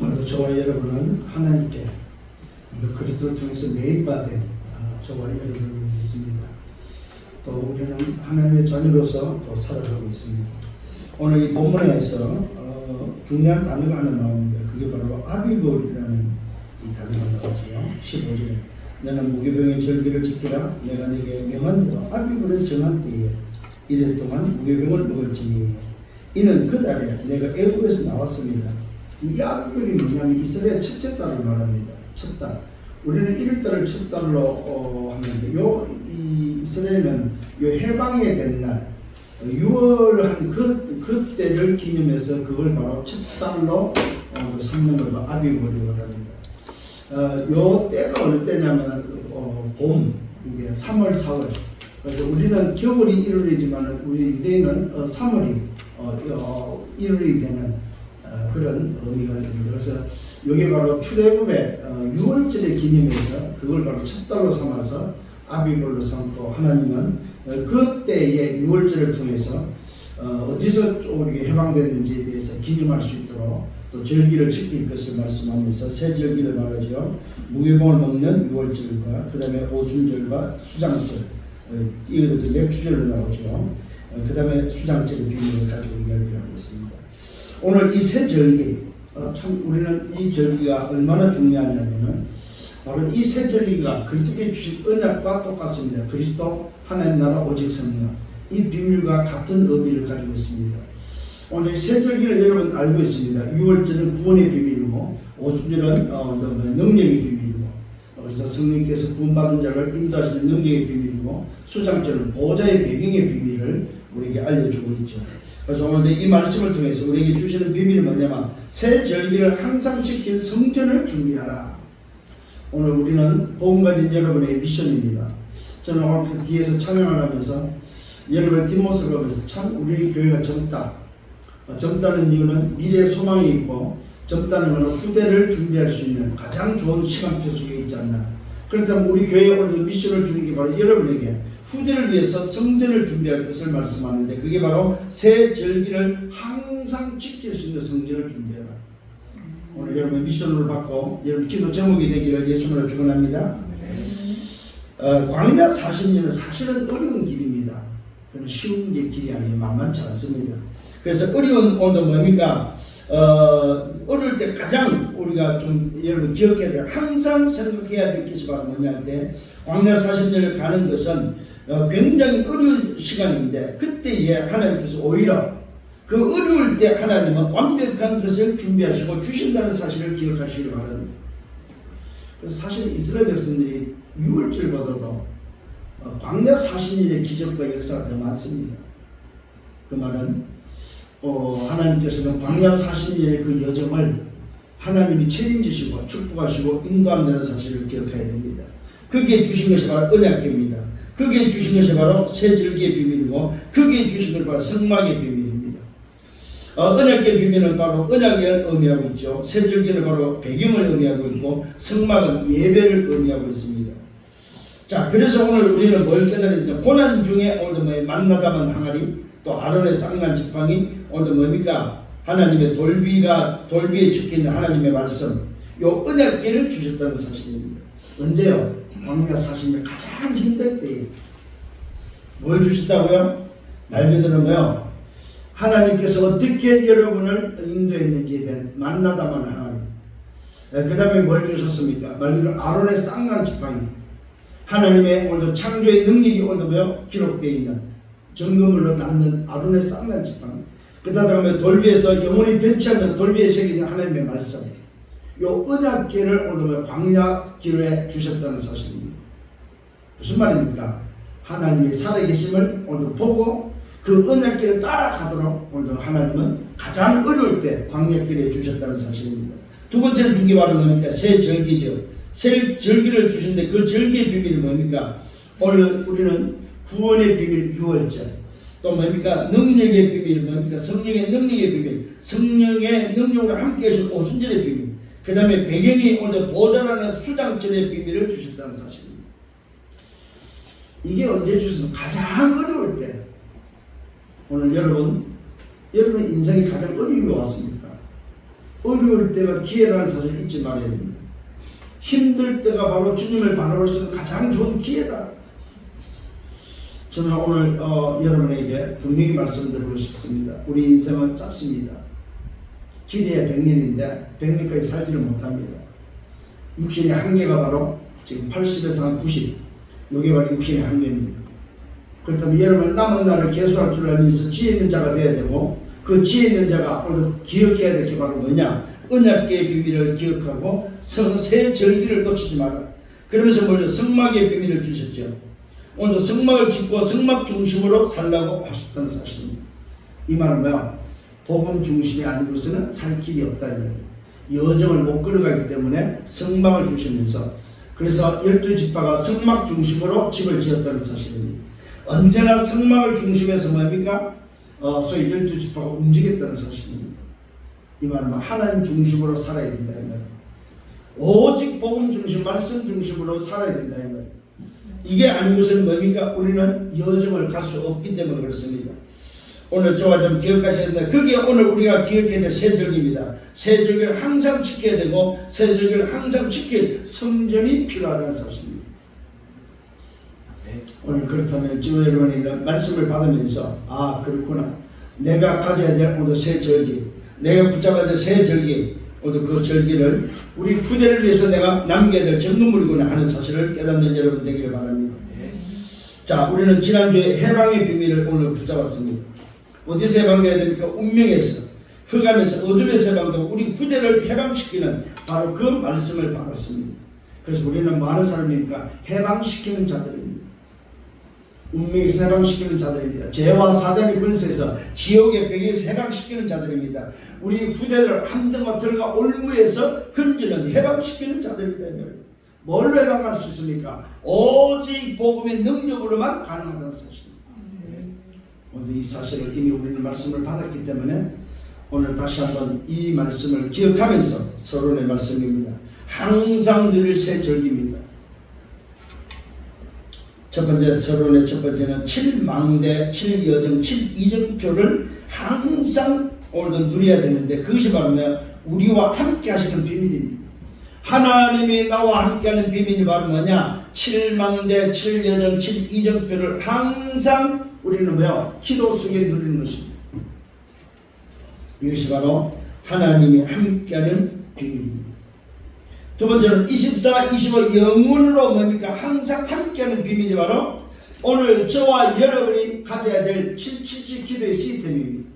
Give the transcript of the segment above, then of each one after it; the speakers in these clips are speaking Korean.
오늘도 저와 여러분은 하나님께 그리스도를 통해서 매입받은 저와 여러분을 믿습니다. 또 우리는 하나님의 자녀로서 또 살아가고 있습니다. 오늘 이 본문에서 중요한 단어가 하나 나옵니다. 그게 바로 아비볼이라는 이 단어가 나오죠. 15절에 너는 무교병의 절기를 지키라. 내가 네게 명한 대로 아비볼을 정한 때에 이래 동안 무교병을 먹을지니 이는 그 달에 내가 애굽에서 나왔습니다. 이 아비볼이 뭐냐면 이스라엘 첫째 달을 말합니다. 첫 달. 우리는 1월달을 첫 달로 하는데 이 이스라엘은 요 해방이 된 날 6월 한 그때를 기념해서 그걸 바로 첫 달로 삼는 걸 아비볼이라고 합니다. 요 때가 어느 때냐면 봄, 이게 3월, 4월. 그래서 우리는 겨울이 1월이지만 우리 유대인은 3월이 1월이 되는 그런 의미가 됩니다. 그래서 이게 바로 출애굽의 6월절을 기념해서 그걸 바로 첫 달로 삼아서 아비볼로 삼고 하나님은 그때의 6월절을 통해서 어디서 우리가 해방됐는지에 대해서 기념할 수 있도록 또 절기를 지킬 것을 말씀하면서 새 절기를 말하죠. 무교병을 먹는 6월절과 그 다음에 오순절과 수장절, 이것도 맥주절로 나오죠. 그 다음에 수장절의 비밀을 가지고 이야기를 하고 있습니다. 오늘 이 새 절기, 참 우리는 이 절기가 얼마나 중요하냐면은 바로 이 새 절기가 그리스도께 주신 언약과 똑같습니다. 그리스도 하나님 나라 오직 성령, 이 비밀과 같은 의미를 가지고 있습니다. 오늘 새 절기를 여러분 알고 있습니다. 6월절은 구원의 비밀이고 오순절은 능력의 비밀이고, 그래서 성령께서 구원받은 자를 인도하시는 능력의 비밀이고, 수장절은 보호자의 배경의 비밀을 우리에게 알려주고 있죠. 그래서 오늘 이 말씀을 통해서 우리에게 주시는 비밀이 뭐냐면 새 절기를 항상 지킬 성전을 준비하라. 오늘 우리는 복음 가진 여러분의 미션입니다. 저는 오늘 그 뒤에서 찬양을 하면서 여러분의 뒷모습을 보면서 참 우리 교회가 젊다. 젊다는 이유는 미래에 소망이 있고, 젊다는 것은 후대를 준비할 수 있는 가장 좋은 시간표 속에 있지 않나. 그래서 우리 교회에 오늘 미션을 주는 게 바로 여러분에게 후대를 위해서 성전을 준비할 것을 말씀하는데, 그게 바로 새 절기를 항상 지킬 수 있는 성전을 준비해라. 오늘 여러분 미션을 받고 여러분 기도 제목이 되기를 예수님으로 축원합니다. 광야 40년은 사실은 어려운 길입니다. 그건 쉬운 길이 아니에요. 만만치 않습니다. 그래서 어려운 오늘 뭡니까? 어릴 때 가장 우리가 좀 여러분 기억해야 돼요. 항상 생각해야 될 것이 바로 뭐냐 할 때 광야 40년을 가는 것은 굉장히 어려운 시간인데, 그때에 하나님께서 오히려 그 어려울 때 하나님은 완벽한 것을 준비하시고 주신다는 사실을 기억하시기 바랍니다. 그래서 사실 이스라엘 백성들이 6월절보다도 광야 40년의 기적과 역사가 더 많습니다. 그 말은 하나님께서는 광야 40년의 그 여정을 하나님이 책임지시고 축복하시고 인도한다는 사실을 기억해야 됩니다. 거기에 주신 것이 바로 언약궤입니다. 거기에 주신 것이 바로 새 절기의 비밀이고, 거기에 주신 것이 바로 성막의 비밀입니다. 언약궤 비밀은 바로 언약을 의미하고 있죠. 새 절기는 바로 배경을 의미하고 있고, 성막은 예배를 의미하고 있습니다. 자, 그래서 오늘 우리는 뭘 깨달아야 되냐? 고난 중에 오늘 만나다만 항아리, 또 아론의 쌍난 지팡이, 오늘 뭡니까? 하나님의 돌비에 적혀있는 하나님의 말씀, 요 언약궤를 주셨다는 사실입니다. 언제요? 광야 40년 가장 힘들 때에 뭘 주셨다고요? 말 그대로 뭐요? 하나님께서 어떻게 여러분을 인도했는지에 대한 만나다만 하나님. 그 다음에 뭘 주셨습니까? 말 그대로 아론의 쌍난 지팡이, 하나님의 오늘도 창조의 능력이 오늘도 뭐요? 기록되어 있는 정금으로 남는 아론의 쌍난 지팡이. 그 다음에 돌비에서 영원히 변치 않는 돌비에 새겨진 하나님의 말씀, 요 언약궤를 오늘 광야 기로에 주셨다는 사실입니다. 무슨 말입니까? 하나님의 살아계심을 오늘 보고 그 언약궤를 따라가도록 오늘 하나님은 가장 어려울 때 광야길에 주셨다는 사실입니다. 두 번째로 준 게 바로 뭡니까? 새 절기죠. 새 절기를 주신데 그 절기의 비밀이 뭡니까? 오늘 우리는 구원의 비밀 6월절, 또 뭡니까? 능력의 비밀, 뭡니까? 성령의 능력의 비밀, 성령의 능력으로 함께 하신 오순절의 비밀, 그 다음에 배경이 오늘 보좌라는 수장절의 비밀을 주셨다는 사실입니다. 이게 언제 주셨습니까? 가장 어려울 때. 오늘 여러분 인생이 가장 어려움이 왔습니까? 어려울 때가 기회라는 사실을 잊지 말아야 됩니다. 힘들 때가 바로 주님을 바라볼 수 있는 가장 좋은 기회다. 저는 오늘 여러분에게 분명히 말씀드리고 싶습니다. 우리 인생은 짧습니다. 길이야 100년인데 100년까지 살지를 못합니다. 육신의 한계가 바로 지금 80에서 한 90, 이게 바로 육신의 한계입니다. 그렇다면 여러분 남은 날을 계수할 줄 알면서 지혜 있는 자가 되어야 되고, 그 지혜 있는 자가 오늘 기억해야 될 게 바로 뭐냐? 언약궤의 비밀을 기억하고 새 절기를 놓치지 마라. 그러면서 먼저 성막의 비밀을 주셨죠. 오늘도 성막을 짓고 성막 중심으로 살라고 하셨다는 사실입니다. 이 말은 뭐야? 복음 중심이 아니고서는 살 길이 없다는 거예요. 여정을 못 걸어가기 때문에 성막을 주시면서, 그래서 12지파가 성막 중심으로 집을 지었다는 사실입니다. 언제나 성막을 중심에서 뭡니까? 소위 12지파가 움직였다는 사실입니다. 이 말은 하나님 중심으로 살아야 된다 이 말이에요. 오직 복음 중심, 말씀 중심으로 살아야 된다 이 말이에요. 이게 아니고서는 뭡니까? 우리는 여정을 갈 수 없기 때문에 그렇습니다. 오늘 저와 좀 기억하셔야 된다. 그게 오늘 우리가 기억해야 될 세절기입니다. 세절기를 항상 지켜야 되고, 세절기를 항상 지킬 성전이 필요하다는 사실입니다. 오늘 그렇다면 주 여러분이 이런 말씀을 받으면서, 아 그렇구나, 내가 가져야 될 오늘 새 절기, 내가 붙잡아야 될 새 절기, 오늘 그 절기를 우리 후대를 위해서 내가 남겨야 될 전문물이구나 하는 사실을 깨닫는 여러분 되기를 바랍니다. 자, 우리는 지난주에 해방의 비밀을 오늘 붙잡았습니다. 어디서 해방돼야 됩니까? 운명에서, 흑암에서, 어둠에서 해방되고 우리 후대를 해방시키는 바로 그 말씀을 받았습니다. 그래서 우리는 많은 사람이니까 해방시키는 자들입니다. 운명에서 해방시키는 자들입니다. 죄와 사단의 권세에서, 지옥의 벽에서 해방시키는 자들입니다. 우리 후대를 함정과 들과 올무에서 건지는 해방시키는 자들이다. 뭘로 해방할 수 있습니까? 오직 복음의 능력으로만 가능하다는 사실입니다. 오늘 이 사실을 이미 우리는 말씀을 받았기 때문에 오늘 다시 한번 이 말씀을 기억하면서 서론의 말씀입니다. 항상 누릴 새 절기입니다. 첫 번째 서론의 첫 번째는 7망대, 7여정, 7이정표를 항상 오늘도 누려야 되는데, 그것이 바로 우리와 함께 하시는 비밀입니다. 하나님이 나와 함께 하는 비밀이 바로 뭐냐? 7망대, 7여정, 7이정표를 항상 우리는 기도 속에 누리는 것입니다. 이것이 바로 하나님이 함께 하는 비밀입니다. 두 번째는 24, 25 영원으로 뭡니까? 항상 함께하는 비밀이 바로 오늘 저와 여러분이 가져야 될 777 기도의 시스템입니다.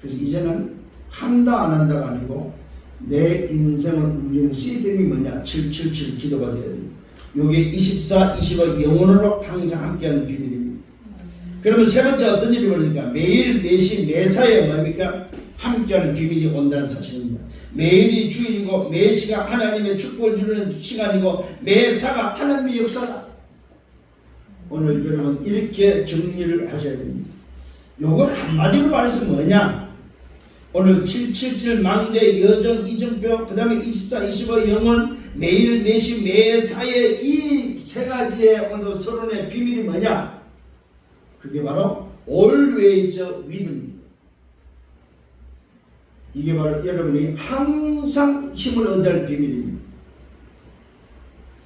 그래서 이제는 한다 안 한다가 아니고 내 인생을 움직이는 시스템이 뭐냐? 777 기도가 되어야 됩니다. 이게 24, 25 영원으로 항상 함께하는 비밀입니다. 그러면 세 번째 어떤 일이 벌어집니까? 매일, 매시, 매사에 뭡니까? 함께하는 비밀이 온다는 사실입니다. 매일이 주일이고 매시가 하나님의 축복을 누리는 시간이고 매사가 하나님의 역사다. 오늘 여러분 이렇게 정리를 하셔야 됩니다. 요걸 한마디로 말해서 뭐냐? 오늘 777 망대, 여정, 이정표, 그 다음에 24, 25 영원, 매일, 매시, 매사의 이 세 가지의 오늘 서론의 비밀이 뭐냐? 그게 바로 always with입니다. 이게 바로 여러분이 항상 힘을 얻어야 할 비밀입니다.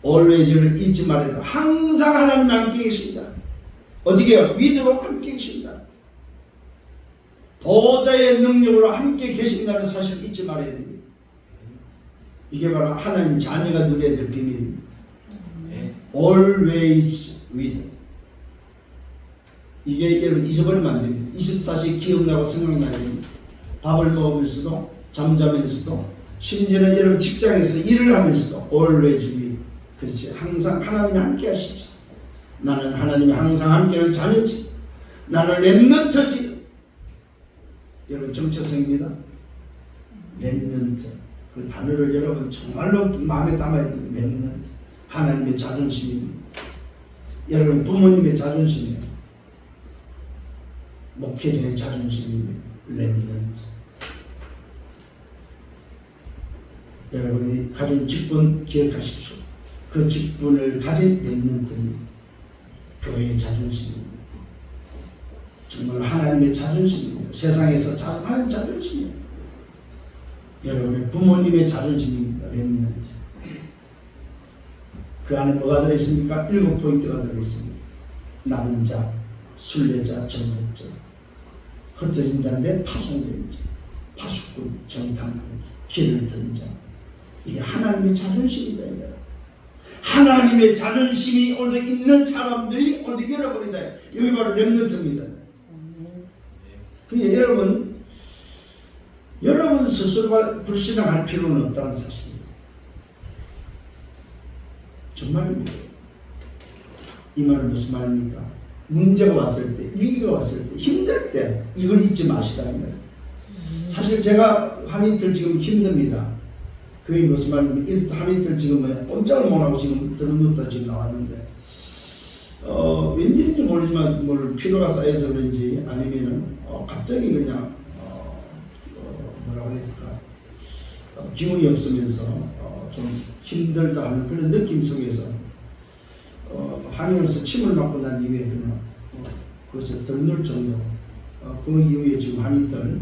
always를 잊지 말아야 항상 하나님 함께 계신다. 어떻게 해요? 위드로 함께 계신다. 보좌의 능력으로 함께 계신다는 사실을 잊지 말아야 됩니다. 이게 바로 하나님 자녀가 누려야 될 비밀입니다. always with. 이게 여러분 잊어버리면 안 됩니다. 24시 기억나고 생각나야 됩니다. 밥을 먹으면서도, 잠자면서도, 심지어는 여러분 직장에서 일을 하면서도 always with. 그렇지. 항상 하나님이 함께 하시지. 나는 하나님이 항상 함께하는 자녀지. 나는 렘넌트지. 여러분 정체성입니다. 렘넌트. 그 단어를 여러분 정말로 마음에 담아야 됩니다. 렘넌트. 하나님의 자존심입니다. 여러분 부모님의 자존심이에요. 목회자의 자존심입니다. 렘넌트. 여러분이 가진 직분 기억하십시오. 그 직분을 가진 렘넌트입니다. 교회의 자존심입니다. 정말 하나님의 자존심입니다. 세상에서 하나님 자존심이에요. 여러분의 부모님의 자존심입니다. 렘넌트. 그 안에 뭐가 들어있습니까? 7포인트가 들어있습니다. 남은 자, 순례자, 정복자, 흩어진 자인데 파송된 자, 파수꾼, 정탐꾼, 길을 든 자. 이게 하나님의 자존심이다. 하나님의 자존심이 오늘 있는 사람들이 오늘 여러분이다. 여기 바로 렘넌트입니다. 그러니까 여러분 스스로가 불신앙할 필요는 없다는 사실입니다. 정말입니다. 이 말은 무슨 말입니까? 문제가 왔을 때, 위기가 왔을 때, 힘들 때 이걸 잊지 마시라는 거예요. 사실 제가 한 이틀 지금 힘듭니다. 그게 무슨 말입니까? 한 이틀 지금 꼼짝을 못하고 지금 들어눕다 지금 나왔는데 왠지인지 모르지만 뭘 피로가 쌓여서 그런지 아니면은 갑자기 그냥 뭐라고 해야 될까? 기운이 없으면서 좀 힘들다 하는 그런 느낌 속에서 한의원에서 침을 맞고 난 이후에 그냥 그것을 덜눌 정도 그 이후에 지금 한 이틀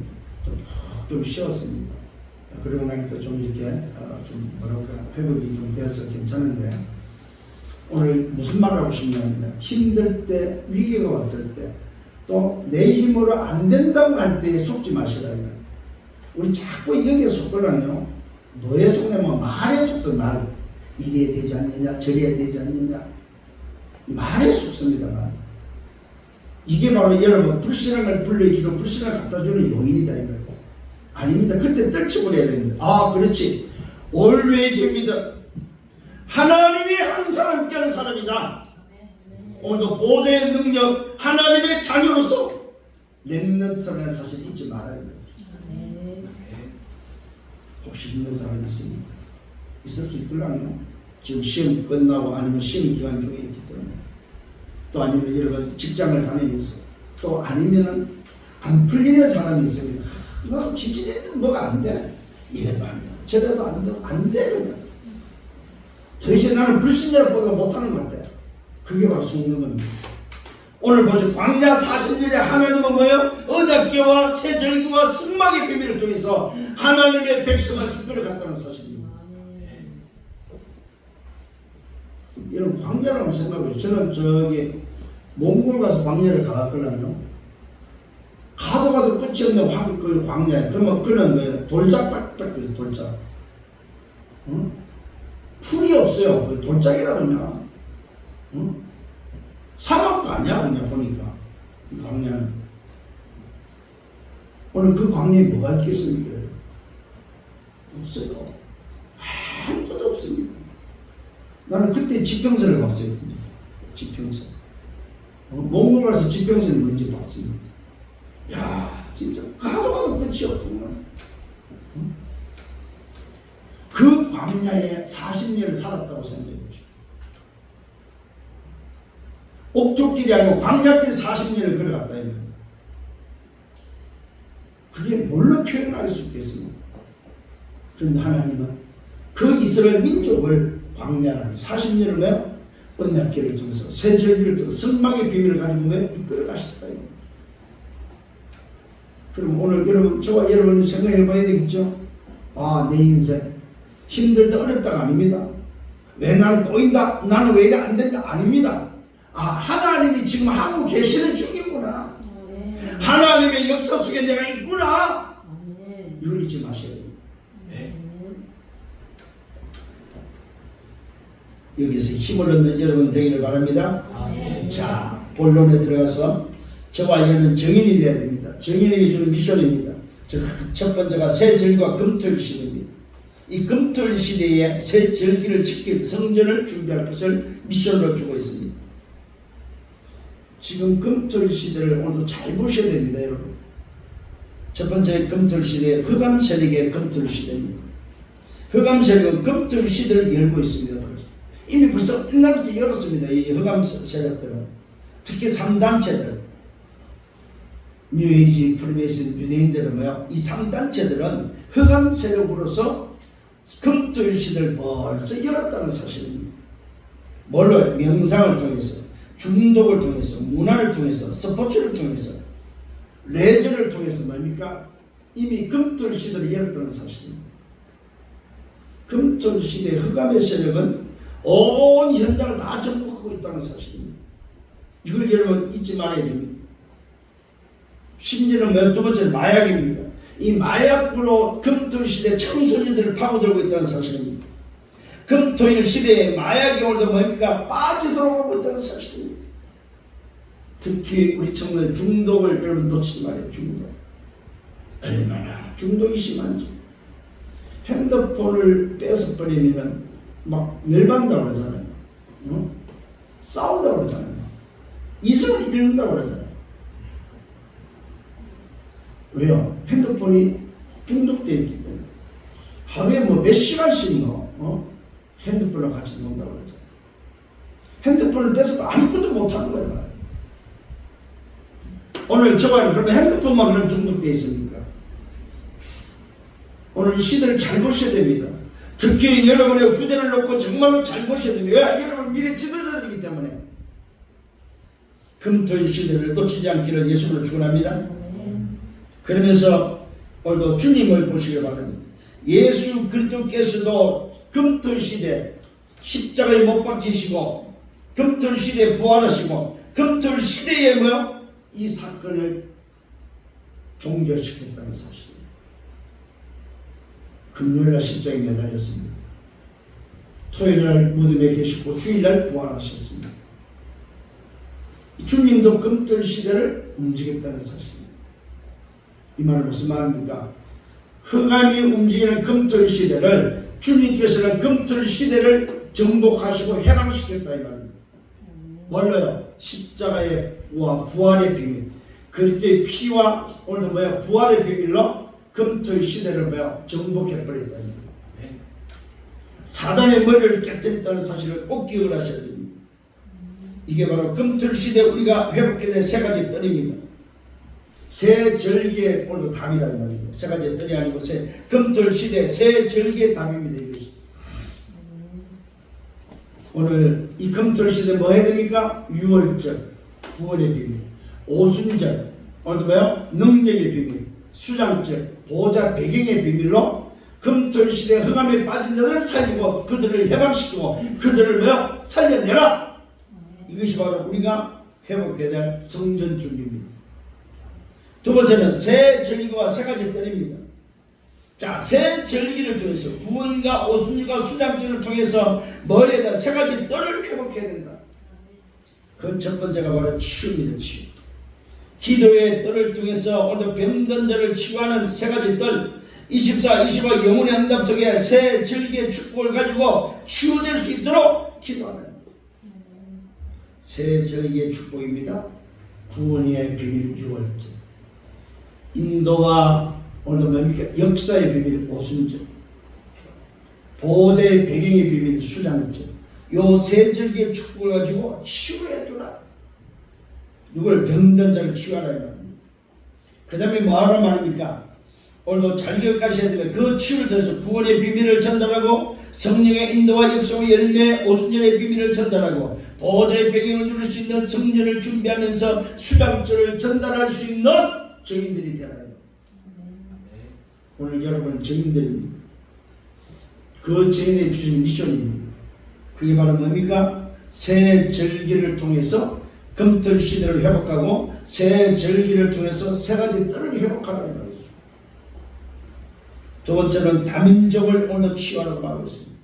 좀 쉬었습니다. 그러고 나니까 좀 이렇게 좀 뭐랄까 회복이 좀 되어서 괜찮은데 오늘 무슨 말을 하고 싶냐면 힘들 때 위기가 왔을 때 또 내 힘으로 안 된다고 할 때 속지 마시라요. 우리 자꾸 여기에 속으려면 뭐에 속냐면 말에 속서 말. 이래야 되지 않느냐 저래야 되지 않느냐 말에 속습니다. 말. 이게 바로 여러분 불신앙을 불러일으키고 불신앙을 갖다 주는 요인이다 이거예요. 아닙니다. 그때 떨쳐버려야 됩니다. 아 그렇지. always입니다. 하나님이 항상 함께하는 사람이다. 오늘도 보대의 능력 하나님의 자녀로서 렘넌트라는 사실 잊지 말아야 됩니다. 혹시 있는 사람이 있습니까? 있을 수 있을랑요? 지금 시험 끝나고 아니면 시험 기간 중에 있기 때문에 또 아니면 여러분 직장을 다니면서 또 아니면 안 풀리는 사람이 있습니다. 너 지지리는 뭐가 안 돼. 이래도 안 돼. 저래도 안 돼. 안 돼. 그냥. 도대체 나는 불신자를 보다 못하는 것 같아요. 그게 바로 속는 겁니다. 오늘 보시오. 광야 40년에 하나님은 뭐예요? 언약궤와 새절기와 승막의 비밀을 통해서 하나님의 백성을 이끌어갔다는 사실입니다. 여러분 광야라고 생각해요. 저는 저기 몽골 가서 광야를 가봤거든요. 가도 끝이 없는 그 광야에 그러면 그런 거예요. 돌짝밖에 돌짝. 응? 풀이 없어요. 그 돌짝이라 그러냐. 응? 사막도 아니야 그냥 보니까 이 광야는. 오늘 그 광야에 뭐가 있겠습니까? 없어요. 아무것도 없습니다. 나는 그때 지평선을 봤어요. 지평선. 몽골 가서 지평선이 뭔지 봤습니다. 야 진짜 가도 끝이 없구나. 그 광야에 40년을 살았다고 생각해보십시오. 옥토길이 아니고 광야길 40년을 걸어갔다. 그게 뭘로 표현할 수 있겠습니까? 그런데 하나님은 그 이스라엘 민족을 광야를 40년을 왜 언약궤를 통해서 새절기를 통해서 성막의 비밀을 가지고 왜 이끌어 가셨다. 그럼 오늘 여러분 저와 여러분이 생각해 봐야 되겠죠. 아 내 인생 힘들다 어렵다가 아닙니다. 왜 나는 꼬인다 나는 왜 이래 안 된다 아닙니다. 아 하나님이 지금 하고 계시는 중이구나. 하나님의 역사 속에 내가 있구나. 이걸 잊지 마셔야 됩니다. 여기서 힘을 얻는 여러분 되기를 바랍니다. 자 본론에 들어가서 저와 여러분 정인이 되어야 됩니다. 정인에게 주는 미션입니다. 첫 번째가 새절기와 금토일 시대입니다. 이 금토일 시대에 새절기를 지킬 성전을 준비할 것을 미션으로 주고 있습니다. 지금 금토일 시대를 오늘도 잘 보셔야 됩니다. 여러분 첫 번째 금토일 시대 흑암 세력의 금토일 시대입니다. 흑암 세력은 금토일 시대를 열고 있습니다. 이미 벌써 옛날부터 열었습니다. 이 흑암 세력들은 특히 3단체들 뉴에이지, 프리메이슨, 유대인들은 뭐야? 이 3단체들은 흑암 세력으로서 금토일 시대를 벌써 열었다는 사실입니다. 뭘로? 명상을 통해서, 중독을 통해서, 문화를 통해서, 스포츠를 통해서, 레저를 통해서 뭡니까? 이미 금토일 시대를 열었다는 사실입니다. 금토일 시대의 흑암의 세력은 온 현장을 다 정복하고 있다는 사실입니다. 이걸 여러분 잊지 말아야 됩니다. 심지어는 두 번째는 마약입니다. 이 마약으로 금토일 시대 청소년들을 파고들고 있다는 사실입니다. 금토일 시대에 마약이 오늘도 뭡니까? 빠져들어오고 있다는 사실입니다. 특히 우리 청소년 중독을 여러분 놓치지 말아요. 중독. 얼마나 중독이 심한지. 핸드폰을 뺏어버리면 막 열받는다고 그러잖아요. 싸운다고 그러잖아요. 이성을 잃는다고 그러잖아요. 왜요? 핸드폰이 중독되어 있기 때문에. 하루에 뭐 몇 시간씩 핸드폰을 같이 논다고 그러잖아요. 핸드폰을 뺏으면 아무것도 못하는 거예요. 오늘 저와 그러면 핸드폰만 그럼 중독되어 있습니까? 오늘 이 시대를 잘 보셔야 됩니다. 특히 여러분의 후대를 놓고 정말로 잘 보셔야 됩니다. 왜? 여러분 미래 지도자들이기 때문에. 금토일 시대를 놓치지 않기를 예수를 축원합니다. 그러면서 오늘도 주님을 보시기 바랍니다. 예수 그리스도께서도 금토일 시대 십자가에 못 박히시고 금토일 시대에 부활하시고 금토일 시대에 이 사건을 종결시켰다는 사실. 금요일날 십자가에 매달렸습니다. 토요일날 무덤에 계시고 주일날 부활하셨습니다. 주님도 금토일 시대를 움직였다는 사실입니다. 이 말은 무슨 말입니까? 흑암이 움직이는 금토일 시대를 주님께서는 금토일 시대를 정복하시고 해방시켰다 이 말입니다. 뭘로요? 십자가의 부활의 비밀, 그리스도의 피와 오늘도 부활의 비밀로 금토일 시대를 정복해버렸다. 사단의 머리를 깨뜨렸다는 사실을 꼭 기억을 하셔야 됩니다. 이게 바로 금토일 시대 우리가 회복해야 될 세 가지 뜰입니다. 새 절기의 오늘도 답이다 이 말입니다. 세 가지 뜰이 아니고 금토일 시대 새 절기의 답입니다. 이것이. 오늘 이 금토일 시대 뭐 해야 됩니까? 유월절, 구원의 비밀, 오순절, 오늘도 능력의 비밀, 수장절, 보호자 배경의 비밀로 금토일 시대 흑암에 빠진 자들을 살리고 그들을 해방시키고 그들을 살려내라. 이것이 바로 우리가 회복해야 될 성전 준비입니다. 두 번째는 새 절기와 세 가지 뜰입니다. 자, 새 절기를 통해서 구원과 오순절과 수장절을 통해서 머리에다 세 가지 뜰을 회복해야 된다. 그 첫 번째가 바로 치유입니다. 치유. 기도의 뜰을 통해서 오늘 병든 자를 치유하는 세 가지 뜰, 24, 25 영혼의 응답 속에 새 절기의 축복을 가지고 치유될 수 있도록 기도하는 새 절기의 축복입니다. 구원의 비밀 6월절, 인도와 오늘도 역사의 비밀 오순절, 보호자의 배경의 비밀 수장절, 요 세 절기의 축복을 가지고 치유해주라. 누굴 병든 자를 치유하라 이 말입니다. 그 다음에 뭐하라 말입니까? 오늘도 잘 기억하셔야 되면 그 치유를 통해서 구원의 비밀을 전달하고 성령의 인도와 역사의 열매 오순절의 비밀을 전달하고 보호자의 배경을 누릴 수 있는 성전을 준비하면서 수장절을 전달할 수 있는 증인들이 되라. 오늘 여러분은 증인들입니다. 그 증인에 주신 미션입니다. 그게 바로 뭡니까? 새 절기를 통해서 금토일 시대를 회복하고 새 절기를 통해서 세 가지 뜰을 회복하라 이 말이죠. 두 번째는 다민족을 오늘 치유하라고 말하고 있습니다.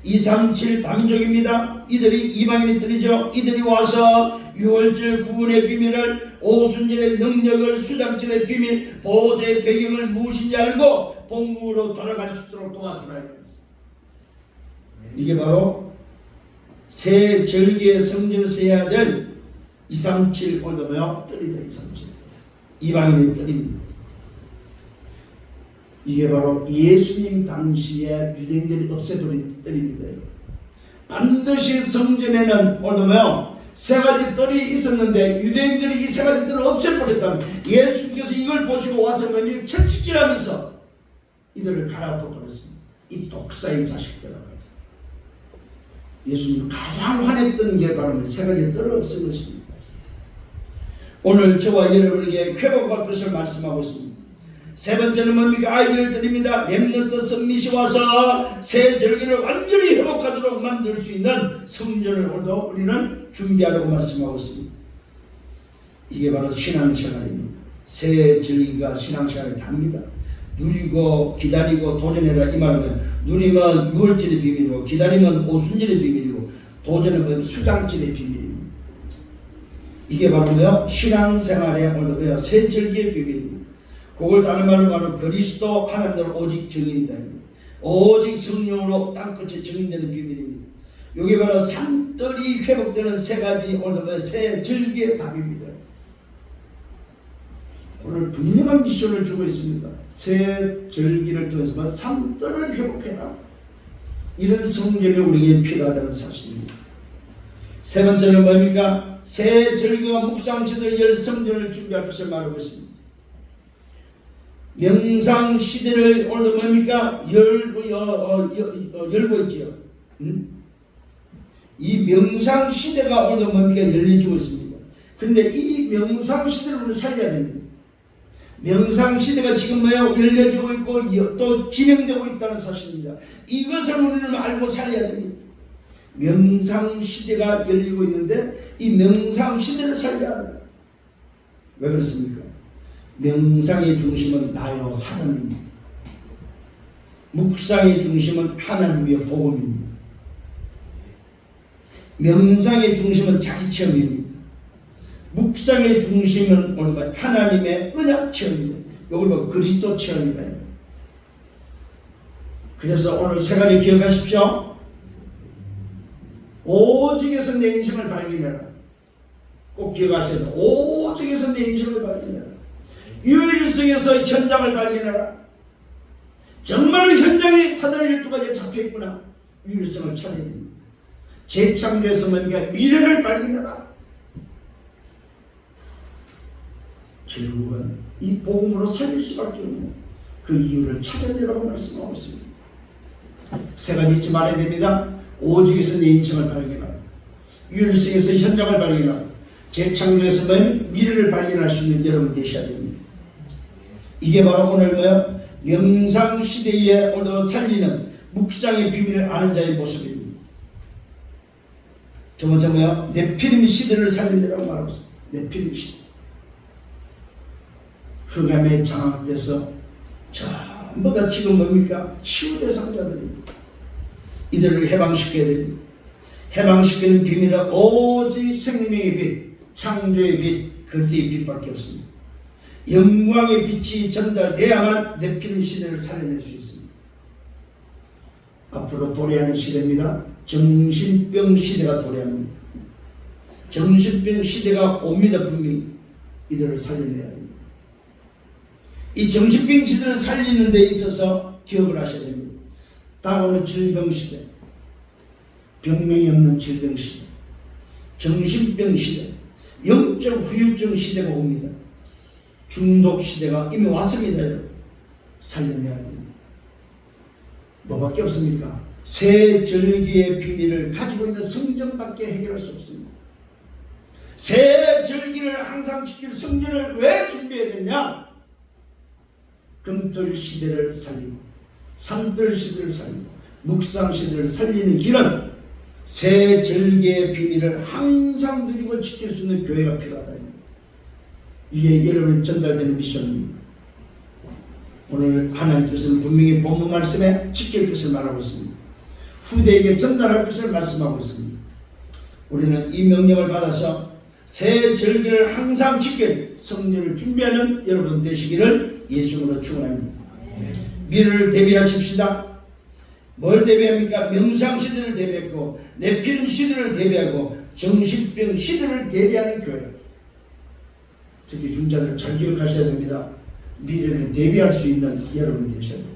237 다민족입니다. 이들이 이방인의 뜰이죠. 이들이 와서 유월절 구원의 비밀을, 오순절의 능력을, 수장절의 비밀, 보호자의 배경을 무엇인지 알고 본국으로 돌아갈 수 있도록 도와주라. 이게 바로 새 절기의 성전에서 해야 될 237 오늘도 뜰이다. 237 이방인의 뜰입니다. 이게 바로 예수님 당시에 유대인들이 없애버린 뜰입니다. 반드시 성전에는 오늘도 세 가지 뜰이 있었는데 유대인들이 이 세 가지 뜰을 없애버렸다면 예수님께서 이걸 보시고 와서 채찍질하면서 이들을 갈아엎어버렸습니다. 이 독사의 자식들아. 예수님 가장 화냈던 게 바로 세 가지 뜰을 없앤 것입니다. 오늘 저와 여러분에게 회복할 것을 말씀하고 있습니다. 세 번째는 뭡니까? 아이디어를 드립니다. 렘넌트 서밋이 와서 새 절기를 완전히 회복하도록 만들 수 있는 성전을 오늘도 우리는 준비하라고 말씀하고 있습니다. 이게 바로 신앙생활입니다. 새 절기가 신앙생활이 답니다. 누리고 기다리고 도전해라 이 말은 누리면 유월절의 비밀이고 기다리면 오순절의 비밀이고 도전은 수장절의 비밀입니다. 이게 바로 뭐요? 신앙생활의 오늘도 뭐요? 새 절기의 비밀입니다. 그걸 다른 말로 말하면 그리스도 하나님들 오직 증인이다. 오직 성령으로 땅끝에 증인되는 비밀입니다. 이게 바로 산들이 회복되는 세 가지 오늘도 새 절기의 답입니다. 오늘 분명한 미션을 주고 있습니다. 새 절기를 통해서 산들을 회복해라. 이런 성전이 우리에게 필요하다는 사실입니다. 세 번째는 뭡니까? 새 절기와 묵상시대 열 성전을 준비할 것을 말하고 있습니다. 명상시대를 오늘도 뭡니까? 열고 있지요. 이 명상시대가 오늘도 뭡니까? 열리고 있습니다. 그런데 이 명상시대를 우리는 살려야 됩니다. 명상시대가 지금 뭐야? 열려지고 있고 또 진행되고 있다는 사실입니다. 이것을 우리는 알고 살려야 됩니다. 명상시대가 열리고 있는데 이 명상시대를 살려야 합니다. 왜 그렇습니까? 명상의 중심은 나요 사랑입니다. 묵상의 중심은 하나님의 복음입니다. 명상의 중심은 자기 체험입니다. 묵상의 중심은 오늘 하나님의 언약 체험입니다. 이걸 보고 그리스도 체험이다. 그래서 오늘 세 가지 기억하십시오. 오직에서 내 인생을 발견해라. 꼭 기억하셔야 돼요. 오직에서 내 인생을 발견해라. 유일성에서 현장을 발견해라. 정말로 현장에 사단의 12가지가 잡혀있구나. 유일성을 찾아야 됩니다. 재창조에서 뭔가 미래를 발견해라. 결국은 이 복음으로 살릴 수밖에 없는 그 이유를 찾아내라고 말씀하고 있습니다. 세 가지 잊지 말아야 됩니다. 오직에서 내 인생을 발견하라. 유일성에서 현장을 발견하라. 재창조에서 미래를 발견할 수 있는 여러분 되셔야 됩니다. 이게 바로 오늘 뭐야? 명상시대에 오늘 살리는 묵상의 비밀을 아는 자의 모습입니다. 두 번째 뭐야? 네피림 시대를 살린다고 말하고 있습니다. 네피림 시대. 흑암에 장악돼서 전부 다 지금 뭡니까? 치유 대상자들입니다. 이들을 해방시켜야 됩니다. 해방시키는 비밀은 오직 생명의 빛, 창조의 빛, 그리스도의 빛밖에 없습니다. 영광의 빛이 전달돼야만 네피림 시대를 살려낼 수 있습니다. 앞으로 도래하는 시대입니다. 정신병 시대가 도래합니다. 정신병 시대가 옵니다. 분명히 이들을 살려내야 됩니다. 이 정신병 시대를 살리는 데 있어서 기억을 하셔야 됩니다. 다가오는 질병 시대, 병명이 없는 질병 시대, 정신병 시대, 영적 후유증 시대가 옵니다. 중독 시대가 이미 왔습니다. 여러분. 살려내야 됩니다. 뭐밖에 없습니까? 새 절기의 비밀을 가지고 있는 성전밖에 해결할 수 없습니다. 새 절기를 항상 지킬 성전을 왜 준비해야 되냐? 금토일 시대를 살리고 산들 시대를 살리고 묵상 시대를 살리는 길은 새 절기의 비밀을 항상 누리고 지킬 수 있는 교회가 필요하다. 이게 여러분에 전달되는 미션입니다. 오늘 하나님께서는 분명히 본문 말씀에 지킬 것을 말하고 있습니다. 후대에게 전달할 것을 말씀하고 있습니다. 우리는 이 명령을 받아서 새 절기를 항상 지킬 성전을 준비하는 여러분 되시기를 예수님으로 축원합니다. 미래를 대비하십시다. 뭘 대비합니까? 명상시대를 대비하고 네피림 시대를 대비하고 정신병 시대를 대비하는 교회. 특히 중자들 잘 기억하셔야 됩니다. 미래를 대비할 수 있는 여러분 되셔야 돼요.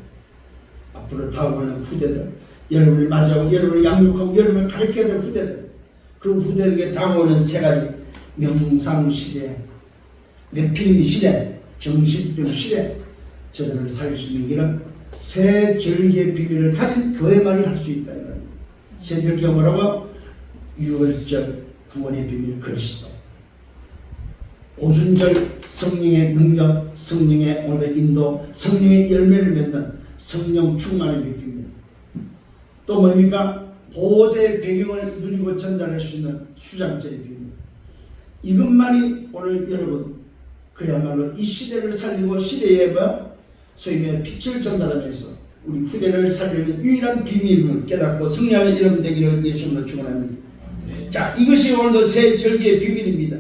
앞으로 다가오는 후대들, 여러분을 맞이하고 여러분을 양육하고 여러분을 가르쳐야 될 후대들, 그 후대에게 다가오는 세 가지 명상시대, 네피림 시대, 정신병 시대, 저들을 살릴 수 있는 길은 새 절기의 비밀을 가진 교회만이 할 수 있다. 새 절기가 뭐라고? 유월절 구원의 비밀 그리스도. 오순절 성령의 능력, 성령의 오늘 인도, 성령의 열매를 맺는 성령 충만의 믿기입니다. 또 뭡니까? 보호자의 배경을 누리고 전달할 수 있는 수장절의 비밀. 이것만이 오늘 여러분 그야말로 이 시대를 살리고 시대에 소위 말해 빛을 전달하면서 우리 후대를 살리는 유일한 비밀을 깨닫고 승리하는 여러분 되기를 예수님으로 축원합니다. 자, 이것이 오늘도 새 절기의 비밀입니다.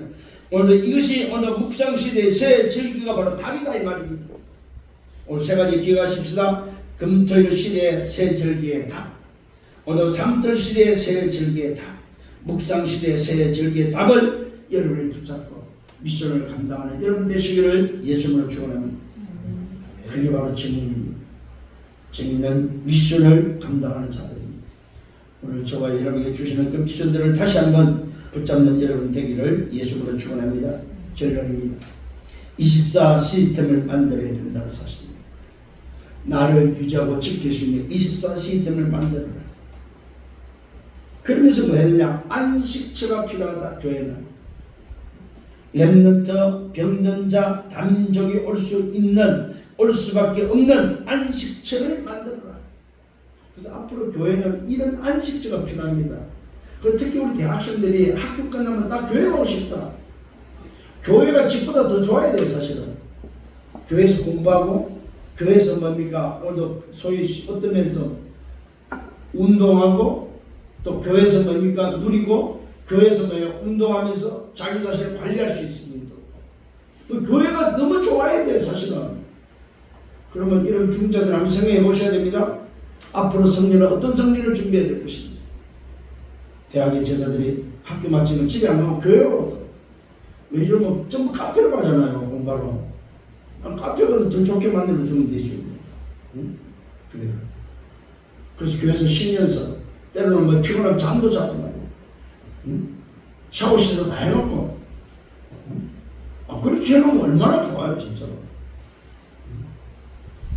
오늘도 이것이 오늘 묵상시대의 새 절기가 바로 답이다 이 말입니다. 오늘 세 가지 기억하십시다. 금토일 시대의 새 절기의 답, 오늘 삼토일 시대의 새 절기의 답, 묵상시대의 새 절기의 답을 여러분이 붙잡고 미션을 감당하는 여러분 되시기를 예수님으로 축원합니다. 그게 바로 증인입니다. 증인은 미션을 감당하는 자들입니다. 오늘 저와 여러분에게 주시는 그 미션들을 다시 한번 붙잡는 여러분 되기를 예수님으로 축원합니다. 결론입니다. 24 시스템을 만들어야 된다는 사실입니다. 나를 유지하고 지킬 수 있는 24 시스템을 만들어라. 그러면서 뭐 해야 되냐? 안식처가 필요하다. 교회는 렘넌트, 병든 자, 다민족이 올 수밖에 없는 안식처를 만들어라. 그래서 앞으로 교회는 이런 안식처가 필요합니다. 그리고 특히 우리 대학생들이 학교 끝나면 나 교회 가고 싶다. 교회가 집보다 더 좋아야 돼요, 사실은. 교회에서 공부하고, 교회에서 뭡니까? 오늘도 소위 어떤 면에서 운동하고, 또 교회에서 뭡니까? 누리고, 교회에서 운동하면서 자기 자신을 관리할 수 있습니다. 그 교회가 너무 좋아야 돼요, 사실은. 그러면 이런 중자들 한번 생각해 보셔야 됩니다. 앞으로 성리는 어떤 성리를 준비해야 될 것인지. 대학의 제자들이 학교 마치면 집에 안 가고 교회로 오더라고요. 왜 이러면 전부 카페로 가잖아요, 공부하러. 카페 가서 더 좋게 만들어주면 되죠. 응? 교회를. 그래서 교회에서 쉬면서 때로는 뭐 피곤하면 잠도 자고 말이에요. 응? 샤워 씻어 다 해놓고. 응? 그렇게 해놓으면 얼마나 좋아요, 진짜로.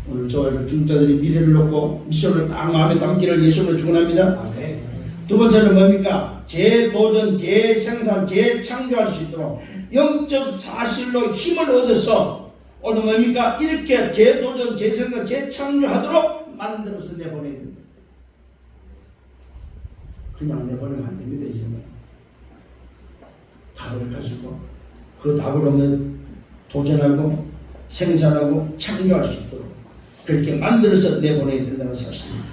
오늘 저와 중자들이 미래를 놓고 미션을 딱 마음에 담기를 예수님으로 축원합니다. 두 번째는 뭡니까? 재도전, 재생산, 재창조할 수 있도록 영적 사실로 힘을 얻어서 오늘 뭡니까? 이렇게 재도전, 재생산, 재창조하도록 만들어서 내보내야 됩니다. 그냥 내보내면 안 됩니다. 이제는 답을 가지고 그 답을 얻는 도전하고 생산하고 창조할 수 있도록 그렇게 만들어서 내보내야 된다는 사실입니다.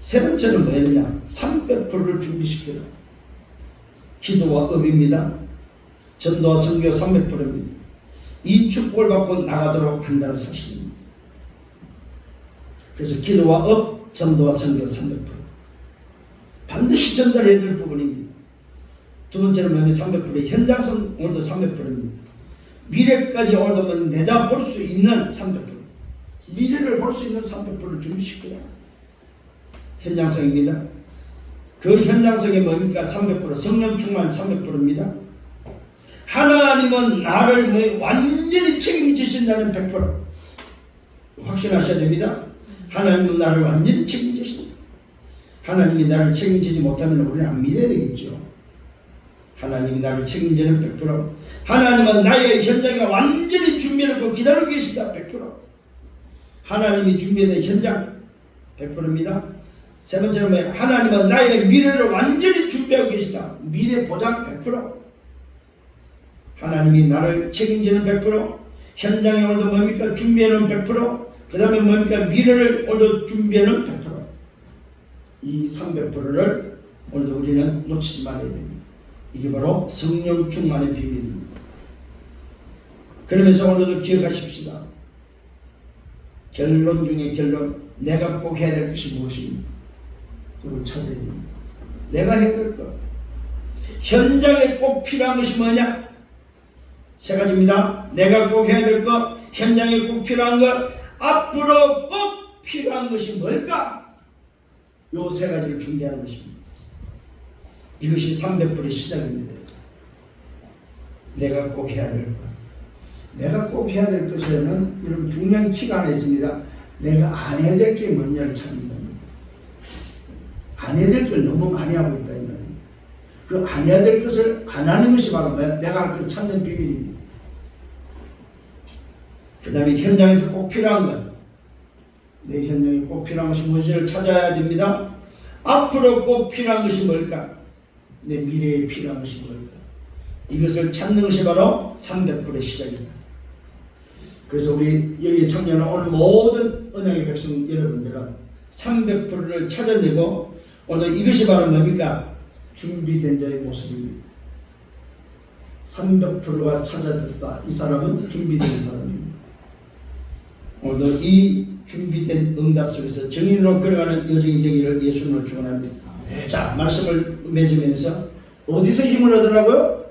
세 번째는 뭐였냐? 300%를 준비시켜라. 기도와 업입니다. 전도와 선교 300%입니다. 이 축복을 받고 나가도록 한다는 사실입니다. 그래서 기도와 업, 전도와 선교 300%. 반드시 전달해야 될 부분입니다. 두 번째는 뭐냐면 300%의 현장성 오늘도 300%입니다. 미래까지 오늘도 내다볼 수 있는 300%. 미래를 볼 수 있는 300%를 준비시켜야 현장성입니다. 그 현장성이 뭡니까? 300% 성령 충만 300%입니다. 하나님은 나를 완전히 책임지신다는 100% 확신하셔야 됩니다. 하나님은 나를 완전히 책임지신다. 하나님이 나를 책임지지 못하면 우리는 안 믿어야 되겠죠. 하나님이 나를 책임지는 100%. 하나님은 나의 현장에 완전히 준비해놓고 기다리고 계시다. 100%. 하나님이 준비된 현장 100%입니다. 세 번째는 하나님은 나의 미래를 완전히 준비하고 계시다. 미래 보장 100%. 하나님이 나를 책임지는 100%. 현장에 오늘도 뭡니까? 준비하는 100%. 그 다음에 뭡니까? 미래를 오늘도 준비하는 100%. 이 300%를 오늘도 우리는 놓치지 말아야 됩니다. 이게 바로 성령 충만의 비밀입니다. 그러면서 오늘도 기억하십시다. 결론 중에 결론, 내가 꼭 해야 될 것이 무엇입니까? 그걸 찾아야 됩니다. 내가 해야 될 것. 현장에 꼭 필요한 것이 뭐냐? 세 가지입니다. 내가 꼭 해야 될 것, 현장에 꼭 필요한 것, 앞으로 꼭 필요한 것이 뭘까? 요 세 가지를 준비하는 것입니다. 이것이 300%의 시작입니다. 내가 꼭 해야 될 것. 내가 꼭 해야 될 것에는 여러분 중요한 키가 하나 있습니다. 내가 안 해야 될 게 뭐냐를 찾는 겁니다. 안 해야 될 걸 너무 많이 하고 있다 이 말입니다. 그 안 해야 될 것을 안 하는 것이 바로 내가 할 것을 찾는 비밀입니다. 그 다음에 현장에서 꼭 필요한 것, 내 현장에 꼭 필요한 것이 무엇인지를 찾아야 됩니다. 앞으로 꼭 필요한 것이 뭘까? 내 미래에 필요한 것이 뭘까? 이것을 찾는 것이 바로 300불의 시작입니다. 그래서 우리 여기에 참여하는 오늘 모든 언약의 백성 여러분들은 300불을 찾아내고 오늘 이것이 바로 뭡니까? 준비된 자의 모습입니다. 300%가 찾아졌다. 이 사람은 준비된 사람입니다. 오늘도 이 준비된 응답 속에서 정인으로 걸어가는 여정이 되기를 예수님으로 축원합니다. 자, 말씀을 맺으면서 어디서 힘을 얻으라고요?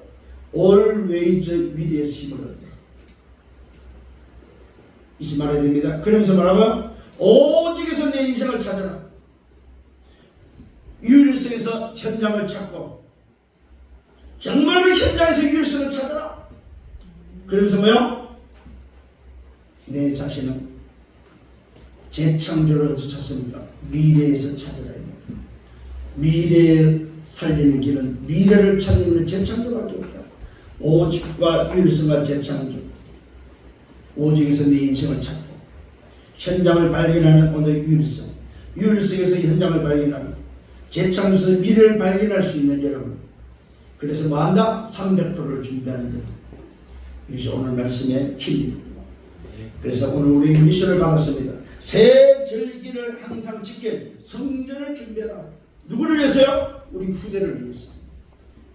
Always 위대에서 힘을 얻으라. 잊지 말아야 됩니다. 그러면서 뭐라고요? 오직에서 내 인생을 찾아라. 유일성에서 현장을 찾고 정말로 현장에서 유일성을 찾아라. 그러면서 뭐요? 내 자신은 재창조를 어디서 찾습니까? 미래에서 찾으라. 미래에 살리는 길은 미래를 찾는 길은 재창조밖에 없다. 오직과 유일성과 재창조. 오직에서 내 인생을 찾고 현장을 발견하는 오늘 유일성. 유일성에서 현장을 발견하고 재창조에서 미래를 발견할 수 있는 여러분. 그래서 뭐한다? 300%를 준비하는 것. 이것이 오늘 말씀의 힘입니다. 그래서 오늘 우리 미션을 받았습니다. 새 절기를 항상 지킬 성전을 준비해라. 누구를 위해서요? 우리 후대를 위해서.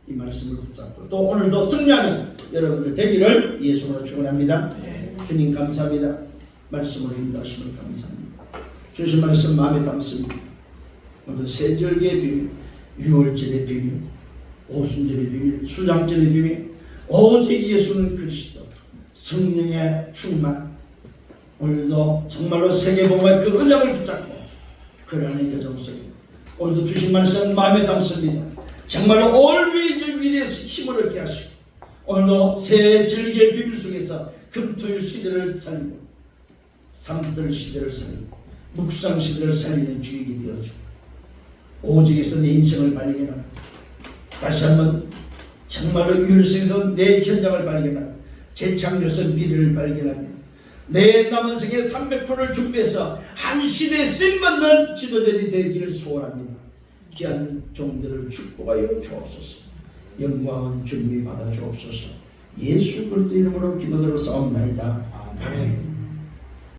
이 말씀을 붙잡고 또 오늘도 승리하는 여러분들 되기를 예수로 축원합니다. 주님 감사합니다. 말씀으로 인도하심을 감사합니다. 주신 말씀 마음에 담습니다. 오늘 새 절기의 비밀, 유월절의 비밀, 오순절의 비밀, 수장절의 비밀, 오직 예수는 그리스도, 성령의 충만. 오늘도 정말로 세계복음의 그 언약을 붙잡고 그러는 여정 속에 오늘도 주신 말씀 마음에 담습니다. 정말로 always 위대해서 힘을 얻게 하시고 오늘도 새 절기의 비밀 속에서 금토일 시대를 살리고 삼들 시대를 살리고 묵상 시대를 살리는 주역이 되어주고 오직에서 내 인생을 발견하고 다시 한번 정말로 유일성에서 내 현장을 발견하고 재창조에서 미래를 발견하며 내 남은 생에 300%를 준비해서 한 시대에 쓰임받는 지도자들이 되기를 소원합니다. 귀한 종들을 축복하여 주옵소서. 영광은 주님이 받아 주옵소서. 예수 그리스도 이름으로 기도드려 싸움나이다. 아멘.